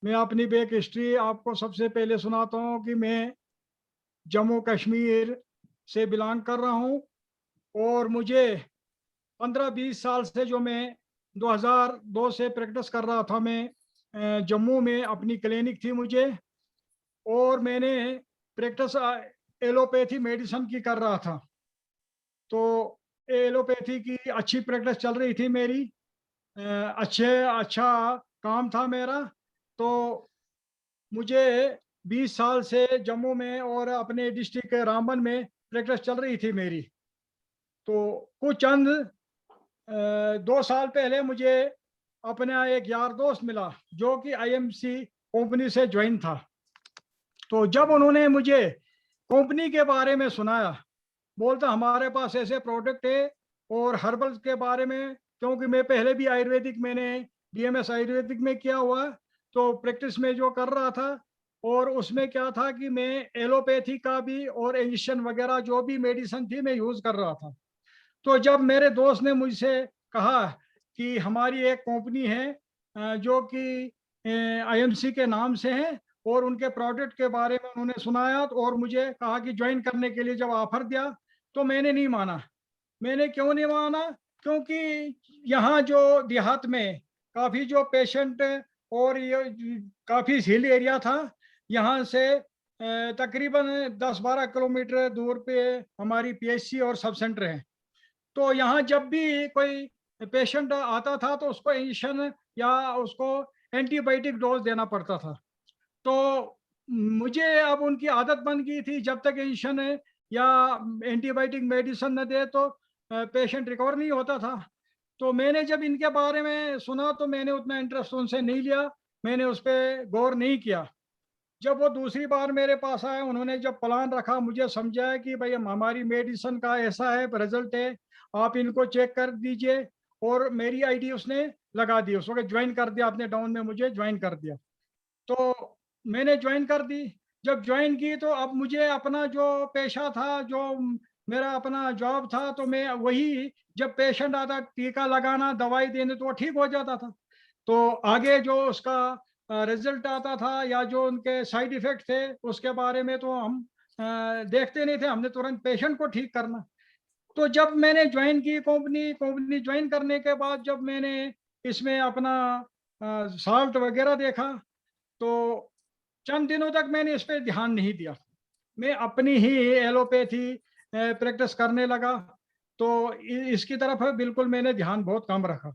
मैं अपनी back history आपको सबसे पहले सुनाता हूँ कि मैं जम्मू कश्मीर से बिलोंग कर रहा हूँ। और मुझे 15-20 साल से जो मैं 2002 से प्रैक्टिस कर रहा था। मैं जम्मू में अपनी क्लिनिक थी मुझे, और मैंने प्रैक्टिस एलोपैथी मेडिसिन की कर रहा था। तो एलोपैथी की अच्छी प्रैक्टिस चल रही थी मेरी। अच्छा काम था मेरा। तो मुझे 20 साल से जम्मू में और अपने डिस्ट्रिक्ट रामबन में प्रैक्टिस चल रही थी मेरी। तो कुछ चंद 2 साल पहले मुझे अपना एक यार दोस्त मिला जो कि आईएमसी कंपनी से ज्वाइन था। तो जब उन्होंने मुझे कंपनी के बारे में सुनाया, बोलता हमारे पास ऐसे प्रोडक्ट है और हर्बल के बारे में, क्योंकि मैं पहले भी आयुर्वेदिक, मैंने बीएमएस आयुर्वेदिक में किया हुआ, तो प्रैक्टिस में जो कर रहा था। और उसमें क्या था कि मैं एलोपैथी का भी और इंजेक्शन वगैरह जो भी मेडिसिन थी मैं यूज़ कर रहा था। तो जब मेरे दोस्त ने मुझसे कहा कि हमारी एक कंपनी है जो कि आईएमसी के नाम से है, और उनके प्रोडक्ट के बारे में उन्होंने सुनाया, तो और मुझे कहा कि ज्वाइन करने के लिए जब ऑफर दिया, तो मैंने नहीं माना। मैंने क्यों नहीं माना? क्योंकि यहाँ जो देहात में काफ़ी जो पेशेंट, और ये काफ़ी हिल एरिया था। यहाँ से तकरीबन 10-12 किलोमीटर दूर पे हमारी पीएचसी और सब सेंटर है। तो यहाँ जब भी कोई पेशेंट आता था तो उसको इंजेक्शन या उसको एंटीबायोटिक डोज देना पड़ता था। तो मुझे अब उनकी आदत बन गई थी, जब तक इंजेक्शन या एंटीबायोटिक मेडिसिन न दे तो पेशेंट रिकवर नहीं होता था। तो मैंने जब इनके बारे में सुना तो मैंने उतना इंटरेस्ट उनसे नहीं लिया, मैंने उस पर गौर नहीं किया। जब वो दूसरी बार मेरे पास आए, उन्होंने जब प्लान रखा, मुझे समझाया कि भाई हमारी मेडिसिन का ऐसा है रिजल्ट है, आप इनको चेक कर दीजिए। और मेरी आईडी उसने लगा दी, उस वक्त ज्वाइन कर दिया, अपने डाउन में मुझे ज्वाइन कर दिया। तो मैंने ज्वाइन कर दी। जब ज्वाइन की तो अब मुझे अपना जो पेशा था, जो मेरा अपना जॉब था, तो मैं वही, जब पेशेंट आता टीका लगाना दवाई देने तो वो ठीक हो जाता था। तो आगे जो उसका रिजल्ट आता था या जो उनके साइड इफेक्ट थे उसके बारे में तो हम देखते नहीं थे, हमने तुरंत पेशेंट को ठीक करना। तो जब मैंने ज्वाइन की कंपनी कंपनी ज्वाइन करने के बाद जब मैंने इसमें अपना साल्ट वगैरह देखा, तो चंद दिनों तक मैंने इस पर ध्यान नहीं दिया। मैं अपनी ही एलोपैथी प्रैक्टिस करने लगा। तो इसकी तरफ बिल्कुल मैंने ध्यान बहुत कम रखा।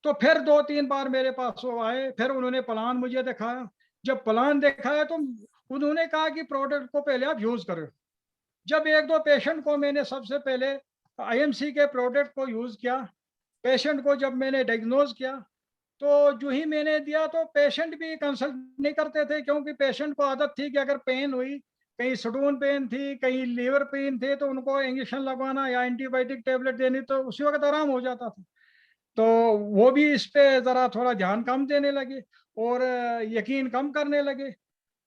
तो फिर 2-3 बार मेरे पास वो आए, फिर उन्होंने प्लान मुझे दिखाया। जब प्लान दिखाया तो उन्होंने कहा कि प्रोडक्ट को पहले आप यूज करो। जब एक दो पेशेंट को मैंने सबसे पहले आईएमसी के प्रोडक्ट को यूज किया, पेशेंट को जब मैंने डायग्नोज किया, तो जो ही मैंने दिया तो पेशेंट भी कंसल्ट नहीं करते थे, क्योंकि पेशेंट को आदत थी कि अगर पेन हुई, कहीं स्टोन पेन थी, कहीं लीवर पेन थे, तो उनको इंजेक्शन लगवाना या एंटीबायोटिक टेबलेट देनी तो उसी वक्त आराम हो जाता था। तो वो भी इस पे ज़रा थोड़ा ध्यान कम देने लगे और यकीन कम करने लगे।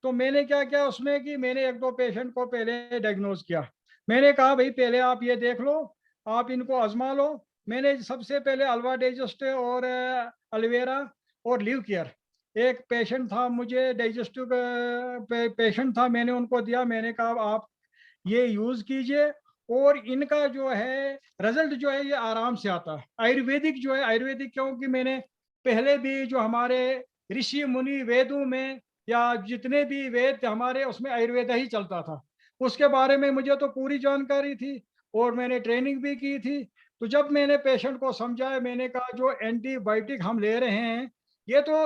तो मैंने क्या किया उसमें कि मैंने एक दो पेशेंट को पहले डायग्नोज किया। मैंने कहा भाई पहले आप ये देख लो, आप इनको आजमा लो। मैंने सबसे पहले अल्वा डाइजेस्ट और अल्वेरा और लिव केयर, एक पेशेंट था मुझे डाइजेस्टिव पेशेंट था, मैंने उनको दिया। मैंने कहा आप ये यूज कीजिए, और इनका जो है रिजल्ट जो है ये आराम से आता है। आयुर्वेदिक जो है, आयुर्वेदिक क्योंकि मैंने पहले भी जो हमारे ऋषि मुनि वेदों में या जितने भी वेद थे हमारे, उसमें आयुर्वेद ही चलता था। उसके बारे में मुझे तो पूरी जानकारी थी और मैंने ट्रेनिंग भी की थी। तो जब मैंने पेशेंट को समझाया, मैंने कहा जो एंटीबायोटिक हम ले रहे हैं ये तो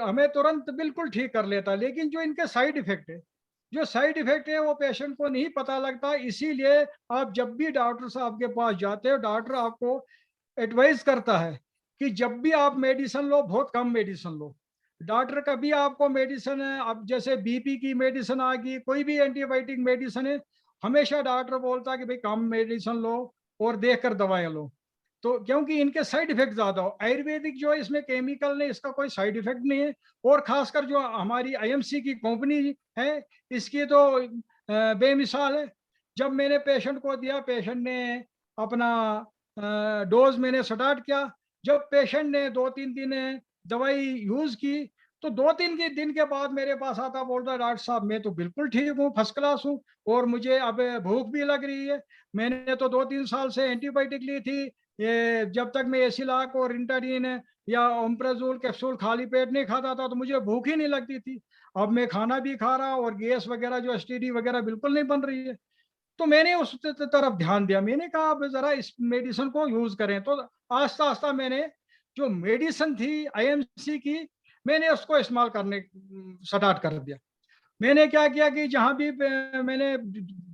हमें तुरंत बिल्कुल ठीक कर लेता, लेकिन जो इनके साइड इफेक्ट है, जो साइड इफेक्ट है वो पेशेंट को नहीं पता लगता। इसीलिए आप जब भी डॉक्टर साहब के पास जाते हो, डॉक्टर आपको एडवाइस करता है कि जब भी आप मेडिसिन लो बहुत कम मेडिसिन लो। डॉक्टर कभी आपको मेडिसिन है, अब जैसे बीपी की मेडिसिन आ गई, कोई भी एंटीबायोटिक मेडिसिन है, हमेशा डॉक्टर बोलता है कि भाई कम मेडिसिन लो और देख कर दवाएं लो। तो क्योंकि इनके साइड इफेक्ट ज्यादा हो, आयुर्वेदिक जो है इसमें केमिकल नहीं, इसका कोई साइड इफेक्ट नहीं है। और खासकर जो हमारी आईएमसी की कंपनी है, इसकी तो बेमिसाल है। जब मैंने पेशेंट को दिया, पेशेंट ने अपना डोज मैंने स्टार्ट किया। जब पेशेंट ने 2-3 दिन दवाई यूज की, तो 2-3 के दिन के बाद मेरे पास आता, बोलता है डॉक्टर साहब मैं तो बिल्कुल ठीक हूँ, फर्स्ट क्लास हूँ और मुझे अब भूख भी लग रही है। मैंने तो 2-3 साल से एंटीबायोटिक ली थी। ये जब तक मैं एसिलॉक और रिंटाडीन या ओमेप्राजोल कैप्सूल खाली पेट नहीं खाता था तो मुझे भूख ही नहीं लगती थी। अब मैं खाना भी खा रहा और गैस वगैरह जो एसटीडी वगैरह बिल्कुल नहीं बन रही है। तो मैंने उस तरफ ध्यान दिया। मैंने कहा अब ज़रा इस मेडिसिन को यूज़ करें। तो आहिस्ता-आहिस्ता मैंने जो मेडिसिन थी आईएमसी की, मैंने उसको इस्तेमाल करने स्टार्ट कर दिया। मैंने क्या किया कि जहाँ भी मैंने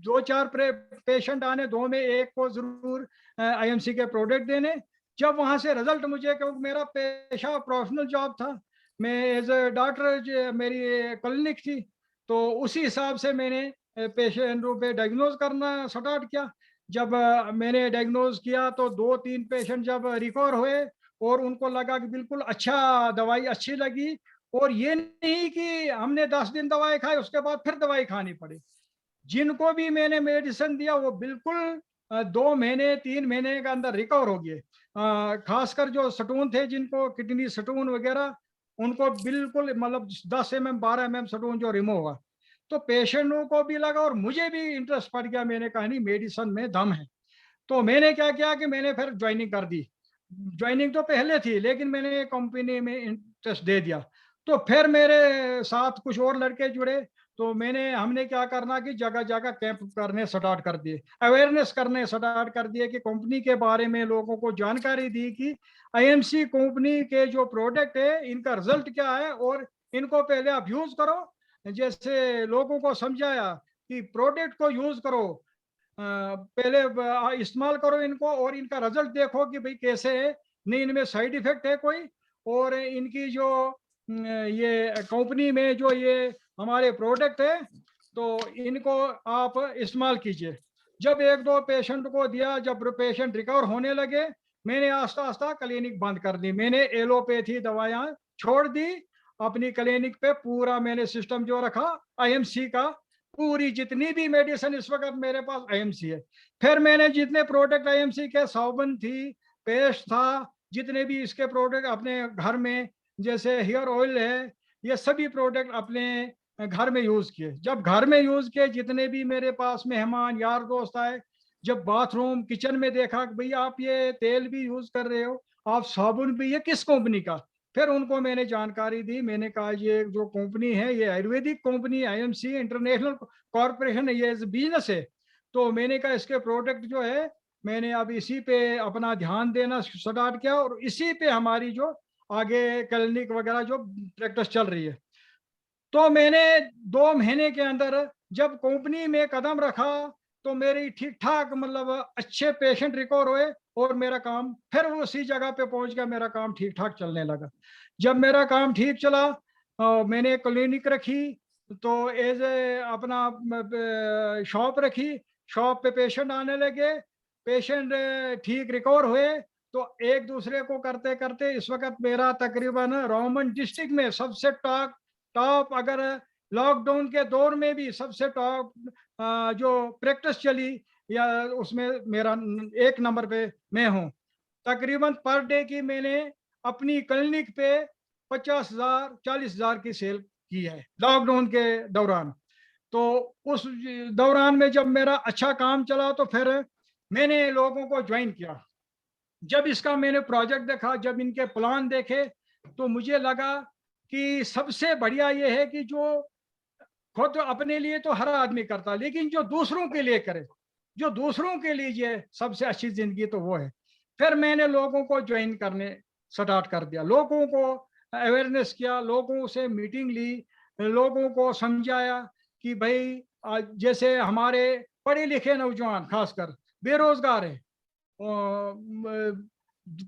2-4 पेशेंट आने, 2 में 1 को ज़रूर आईएमसी के प्रोडक्ट देने। जब वहाँ से रिज़ल्ट मुझे, क्योंकि मेरा पेशा प्रोफ़ेशनल जॉब था, मैं एज़ अ डॉक्टर मेरी क्लिनिक थी, तो उसी हिसाब से मैंने पेशेंटों पे डायग्नोज़ करना स्टार्ट किया। जब मैंने डायग्नोज़ किया तो 2-3 पेशेंट जब रिकवर हुए और उनको लगा कि बिल्कुल अच्छा, दवाई अच्छी लगी, और ये नहीं कि हमने 10 दिन दवाई खाई उसके बाद फिर दवाई खानी पड़ी। जिनको भी मैंने मेडिसिन दिया वो बिल्कुल 2 महीने 3 महीने के अंदर रिकवर हो गए। खासकर जो स्टोन थे, जिनको किडनी स्टोन वगैरह, उनको बिल्कुल मतलब 10 एमएम 12 एमएम स्टोन जो रिमूव हुआ। तो पेशेंटों को भी लगा और मुझे भी इंटरेस्ट पड़ गया। मैंने कहा नहीं, मेडिसिन में दम है। तो मैंने क्या किया कि मैंने फिर ज्वाइनिंग कर दी। ज्वाइनिंग तो पहले थी लेकिन मैंने कंपनी में इंटरेस्ट दे दिया। तो फिर मेरे साथ कुछ और लड़के जुड़े। तो हमने क्या करना कि जगह-जगह कैंप करने स्टार्ट कर दिए। अवेयरनेस करने स्टार्ट कर दिए कि कंपनी के बारे में लोगों को जानकारी दी कि आईएमसी कंपनी के जो प्रोडक्ट है, इनका रिजल्ट क्या है और इनको पहले आप यूज़ करो। जैसे लोगों को समझाया कि प्रोडक्ट को यूज़ करो, पहले इस्तेमाल करो इनको और इनका रिजल्ट देखो कि भाई कैसे है, नहीं इनमें साइड इफेक्ट है कोई, और इनकी जो ये कंपनी में जो ये हमारे प्रोडक्ट है, तो इनको आप इस्तेमाल कीजिए। जब 1-2 पेशेंट को दिया, जब पेशेंट रिकवर होने लगे, मैंने आस्ता-आस्ता क्लिनिक बंद कर दी। मैंने एलोपैथी दवाइयाँ छोड़ दी। अपनी क्लिनिक पे पूरा मैंने सिस्टम जो रखा आईएमसी का, पूरी जितनी भी मेडिसिन इस वक़्त मेरे पास आईएमसी है। फिर मैंने जितने प्रोडक्ट आईएमसी के, साबुन थी, पेस्ट था, जितने भी इसके प्रोडक्ट अपने घर में, जैसे हेयर ऑयल है, ये सभी प्रोडक्ट अपने घर में यूज़ किए। जब घर में यूज़ किए, जितने भी मेरे पास मेहमान, यार दोस्त आए, जब बाथरूम, किचन में देखा कि भई आप ये तेल भी यूज़ कर रहे हो, आप साबुन भी, ये किस कंपनी का? फिर उनको मैंने जानकारी दी। मैंने कहा ये जो कंपनी है, ये Ayurvedic company IMC international corporation है, ये एज़ बिज़नेस है। तो मैंने कहा इसके प्रोडक्ट जो है, मैंने अब इसी पे अपना ध्यान देना स्टार्ट किया और इसी पे हमारी जो आगे क्लिनिक वगैरह जो प्रैक्टिस चल रही है। तो मैंने 2 महीने के अंदर जब कंपनी में कदम रखा, तो मेरी ठीक-ठाक मतलब अच्छे पेशेंट रिकवर हुए और मेरा काम फिर उसी जगह पे पहुँच गया, मेरा काम ठीक-ठाक चलने लगा। जब मेरा काम ठीक चला, मैंने क्लिनिक रखी, तो एज़ अपना शॉप रखी, शॉप पे पेशेंट आने लगे, पेशेंट ठीक रिकवर हुए, तो एक-दूसरे को करते-करते इस वक़्त मेरा तकरीबन रोहमन डिस्ट्रिक्ट में सबसे टॉप टॉप अगर लॉकडाउन के दौर में भी सबसे टॉप जो प्रैक्टिस चली, या उसमें मेरा 1 नंबर पे मैं हूँ। तकरीबन पर डे की मैंने अपनी क्लिनिक पे 50,000 40,000 की सेल की है लॉकडाउन के दौरान। तो उस दौरान में जब मेरा अच्छा काम चला तो फिर मैंने लोगों को ज्वाइन किया। जब इसका मैंने प्रोजेक्ट देखा, जब इनके प्लान देखे, तो मुझे लगा कि सबसे बढ़िया ये है कि जो खुद अपने लिए तो हर आदमी करता, लेकिन जो दूसरों के लिए करे, जो दूसरों के लिए ये सबसे अच्छी ज़िंदगी तो वो है। फिर मैंने लोगों को जॉइन करने स्टार्ट कर दिया, लोगों को अवेयरनेस किया, लोगों से मीटिंग ली, लोगों को समझाया कि भई जैसे हमारे पढ़े-लिखे नौजवान खासकर बेरोज़गार हैं,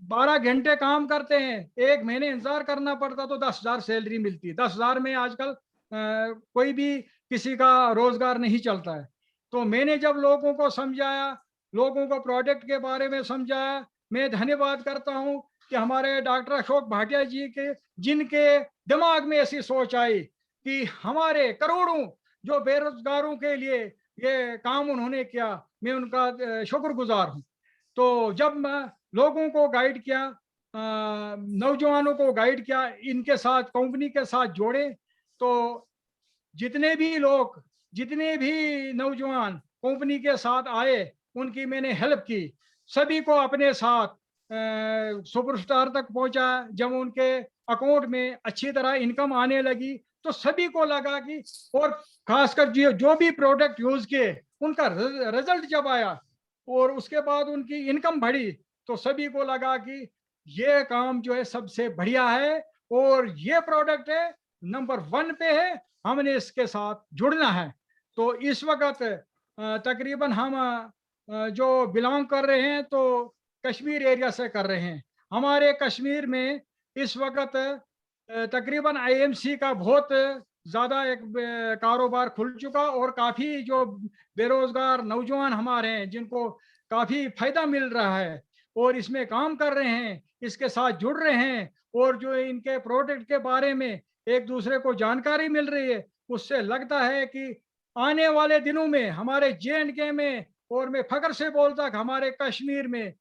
12 घंटे काम करते हैं, 1 महीने इंतज़ार करना पड़ता तो 10,000 सैलरी मिलती है। 10,000 में आजकल कोई भी किसी का रोज़गार नहीं चलता है। तो मैंने जब लोगों को समझाया, लोगों को प्रोडक्ट के बारे में समझाया, मैं धन्यवाद करता हूँ कि हमारे डॉक्टर अशोक भाटिया जी के, जिनके दिमाग में ऐसी सोच आई कि हमारे करोड़ों जो बेरोज़गारों के लिए ये काम उन्होंने किया, मैं उनका शुक्रगुज़ार हूँ। तो जब मैं लोगों को गाइड किया, नौजवानों को गाइड किया, इनके साथ कंपनी के साथ जोड़े। तो जितने भी लोग, जितने भी नौजवान कंपनी के साथ आए, उनकी मैंने हेल्प की, सभी को अपने साथ सुपरस्टार तक पहुंचा। जब उनके अकाउंट में अच्छी तरह इनकम आने लगी तो सभी को लगा कि, और खासकर जो भी प्रोडक्ट यूज किए उनका रिजल्ट जब आया और उसके बाद उनकी इनकम बढ़ी, तो सभी को लगा कि ये काम जो है सबसे बढ़िया है और ये प्रोडक्ट है नंबर 1 पे है, हमने इसके साथ जुड़ना है। तो इस वक्त तकरीबन हम जो बिलोंग कर रहे हैं तो कश्मीर एरिया से कर रहे हैं। हमारे कश्मीर में इस वक्त तकरीबन आईएमसी का बहुत ज़्यादा एक कारोबार खुल चुका और काफ़ी जो बेरोज़गार नौजवान हमारे हैं जिनको काफ़ी फ़ायदा मिल रहा है और इसमें काम कर रहे हैं, इसके साथ जुड़ रहे हैं और जो इनके प्रोडक्ट के बारे में एक दूसरे को जानकारी मिल रही है, उससे लगता है कि आने वाले दिनों में हमारे जे&के में, और मैं फ़ख्र से बोलता कि हमारे कश्मीर में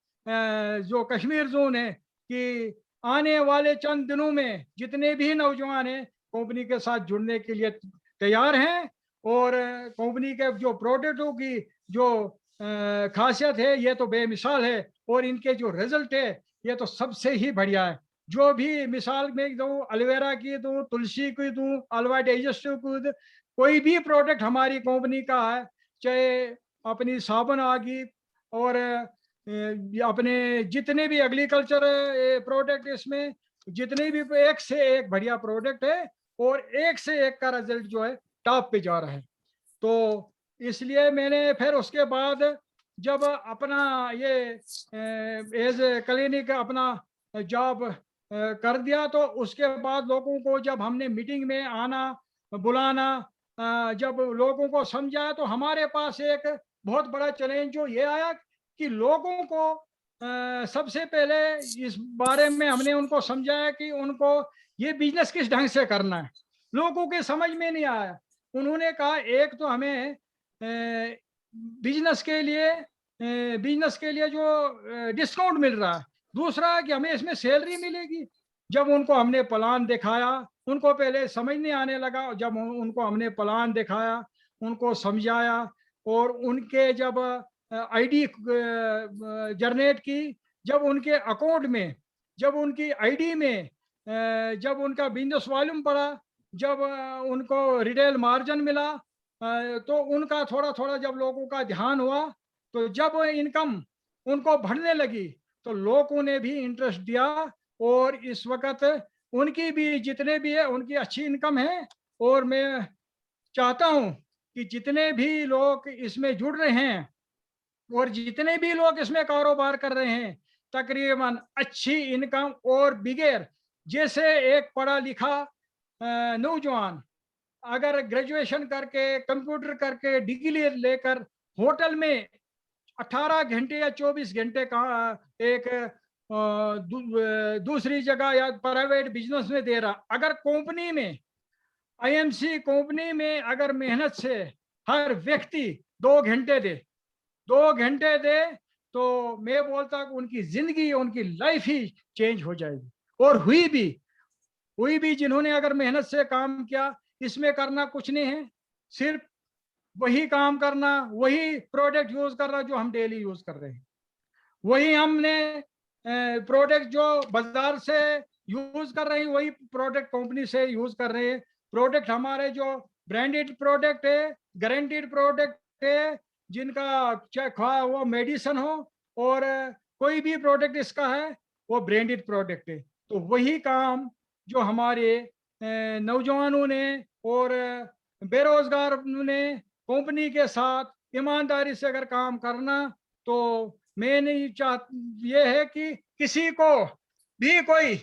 जो कश्मीर जोन है, कि आने वाले चंद दिनों में जितने भी नौजवान हैं कंपनी के साथ जुड़ने के लिए तैयार हैं और कंपनी के जो प्रोडक्टों की जो खासियत है ये तो बेमिसाल है और इनके जो रिजल्ट है ये तो सबसे ही बढ़िया है। जो भी मिसाल में दूँ, एलोवेरा की दूँ, तुलसी की दूँ, अल्वा डाइजेस्टिव की दूँ, कोई भी प्रोडक्ट हमारी कंपनी का है, चाहे अपनी साबुन आ गई और अपने जितने भी एग्रीकल्चर प्रोडक्ट, इसमें जितने भी एक से एक बढ़िया प्रोडक्ट है और एक से एक का रिजल्ट जो है टॉप पे जा रहा है। तो इसलिए मैंने फिर उसके बाद जब अपना ये एज क्लिनिक अपना जॉब कर दिया, तो उसके बाद लोगों को जब हमने मीटिंग में आना बुलाना, जब लोगों को समझाया, तो हमारे पास एक बहुत बड़ा चैलेंज जो ये आया कि लोगों को सबसे पहले इस बारे में हमने उनको समझाया कि उनको ये बिजनेस किस ढंग से करना है। लोगों के समझ में नहीं आया। उन्होंने कहा एक तो हमें बिजनेस के लिए जो डिस्काउंट मिल रहा है, दूसरा कि हमें इसमें सैलरी मिलेगी। जब उनको हमने प्लान दिखाया, उनको पहले समझ नहीं आने लगा। जब उनको हमने प्लान दिखाया, उनको समझाया और उनके जब आईडी जनरेट की, जब उनके अकाउंट में, जब उनकी आईडी में जब उनका बिजनेस वॉल्यूम बढ़ा, जब उनको रिटेल मार्जिन मिला, तो उनका थोड़ा थोड़ा जब लोगों का ध्यान हुआ, तो जब इनकम उनको बढ़ने लगी तो लोगों ने भी इंटरेस्ट दिया और इस वक्त उनकी भी जितने भी है उनकी अच्छी इनकम है। और मैं चाहता हूं कि जितने भी लोग इसमें जुड़ रहे हैं और जितने भी लोग इसमें कारोबार कर रहे हैं, तकरीबन अच्छी इनकम और बिगैर, जैसे एक पढ़ा लिखा नौजवान अगर ग्रेजुएशन करके कंप्यूटर करके डिग्री लेकर होटल में 18 घंटे या 24 घंटे का एक दूसरी जगह या प्राइवेट बिजनेस में दे रहा, अगर कंपनी में आईएमसी कंपनी में अगर मेहनत से हर व्यक्ति 2 घंटे दे, 2 घंटे दे, तो मैं बोलता कि उनकी जिंदगी, उनकी लाइफ ही चेंज हो जाएगी। और हुई भी जिन्होंने अगर मेहनत से काम किया, इसमें करना कुछ नहीं है, सिर्फ वही काम करना, वही प्रोडक्ट यूज करना जो हम डेली यूज कर रहे हैं, वही हमने प्रोडक्ट जो बाजार से यूज कर रहे हैं वही प्रोडक्ट कंपनी से यूज कर रहे हैं। प्रोडक्ट हमारे जो ब्रांडेड प्रोडक्ट है, गारंटीड प्रोडक्ट है, जिनका चाहे वो मेडिसिन हो और कोई भी प्रोडक्ट इसका है वो ब्रांडेड प्रोडक्ट है। तो वही काम जो हमारे नौजवानों ने और बेरोजगार ने कंपनी के साथ ईमानदारी से अगर काम करना, तो मैं नहीं चाह ये है कि किसी को भी कोई